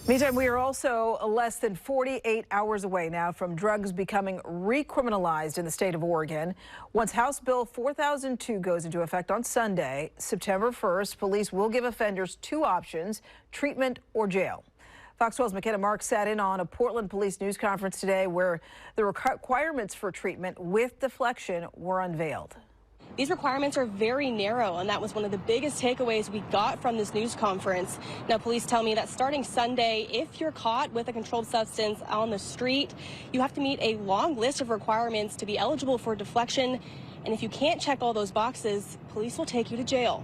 Meantime, we are also less than 48 hours away now from drugs becoming recriminalized in the state of Oregon. Once House Bill 4002 goes into effect on Sunday, September 1st, police will give offenders two options: treatment or jail. Fox 12's McKenna Marks sat in on a Portland police news conference today where the requirements for treatment with deflection were unveiled. These requirements are very narrow, and that was one of the biggest takeaways we got from this news conference. Now, police tell me that starting Sunday, if you're caught with a controlled substance on the street, you have to meet a long list of requirements to be eligible for deflection. And if you can't check all those boxes, police will take you to jail.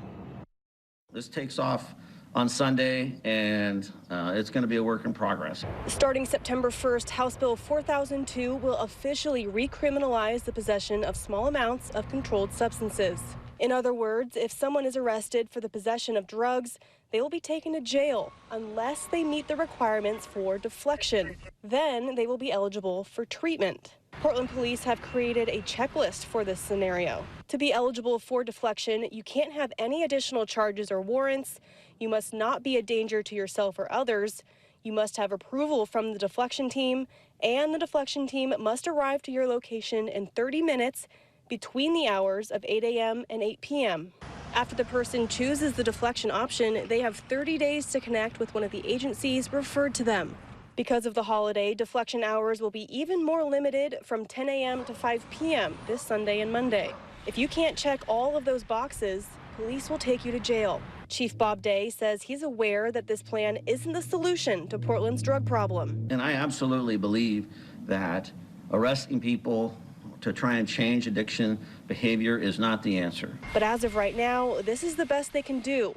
This takes off on Sunday, and it's going to be a work in progress. Starting September 1st, House Bill 4002 will officially recriminalize the possession of small amounts of controlled substances. In other words, if someone is arrested for the possession of drugs, they will be taken to jail unless they meet the requirements for deflection. Then they will be eligible for treatment. Portland police have created a checklist for this scenario. To be eligible for deflection, you can't have any additional charges or warrants. You must not be a danger to yourself or others. You must have approval from the deflection team, and the deflection team must arrive to your location in 30 minutes between the hours of 8 a.m. and 8 p.m. After the person chooses the deflection option, they have 30 days to connect with one of the agencies referred to them. Because of the holiday, deflection hours will be even more limited, from 10 a.m. to 5 p.m. this Sunday and Monday. If you can't check all of those boxes, police will take you to jail. Chief Bob Day says he's aware that this plan isn't the solution to Portland's drug problem. And I absolutely believe that arresting people to try and change addiction behavior is not the answer. But as of right now, this is the best they can do.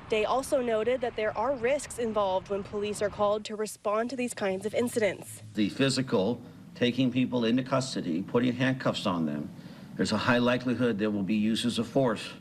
Day also noted that there are risks involved when police are called to respond to these kinds of incidents. The physical, taking people into custody, putting handcuffs on them, there's a high likelihood there will be uses of force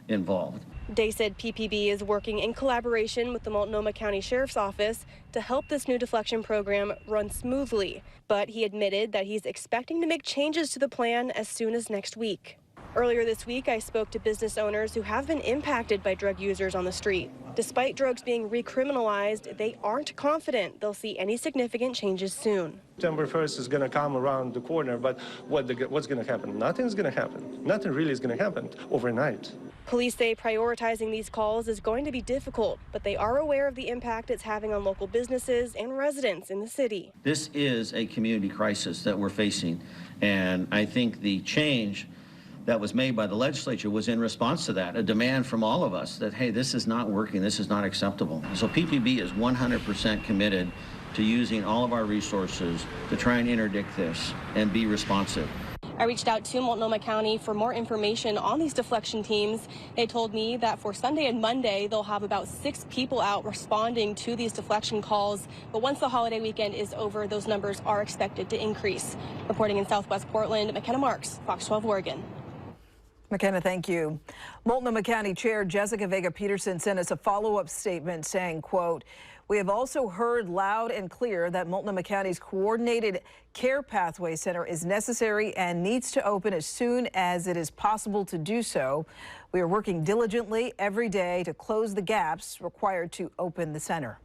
involved. Day said PPB is working in collaboration with the Multnomah County Sheriff's Office to help this new deflection program run smoothly. But he admitted that he's expecting to make changes to the plan as soon as next week. Earlier this week, I spoke to business owners who have been impacted by drug users on the street. Despite drugs being recriminalized, they aren't confident they'll see any significant changes soon. September 1st is going to come around the corner, but what's going to happen? Nothing's going to happen. Nothing really is going to happen overnight. Police say prioritizing these calls is going to be difficult, but they are aware of the impact it's having on local businesses and residents in the city. This is a community crisis that we're facing, and I think the change that was made by the legislature was in response to that, a demand from all of us that, hey, this is not working, this is not acceptable. So PPB is 100% committed to using all of our resources to try and interdict this and be responsive. I reached out to Multnomah County for more information on these deflection teams. They told me that for Sunday and Monday, they'll have about 6 people out responding to these deflection calls. But once the holiday weekend is over, those numbers are expected to increase. Reporting in Southwest Portland, McKenna Marks, Fox 12 Oregon. McKenna, thank you. Multnomah County Chair Jessica Vega-Peterson sent us a follow-up statement saying, quote, "We have also heard loud and clear that Multnomah County's Coordinated Care Pathway Center is necessary and needs to open as soon as it is possible to do so. We are working diligently every day to close the gaps required to open the center."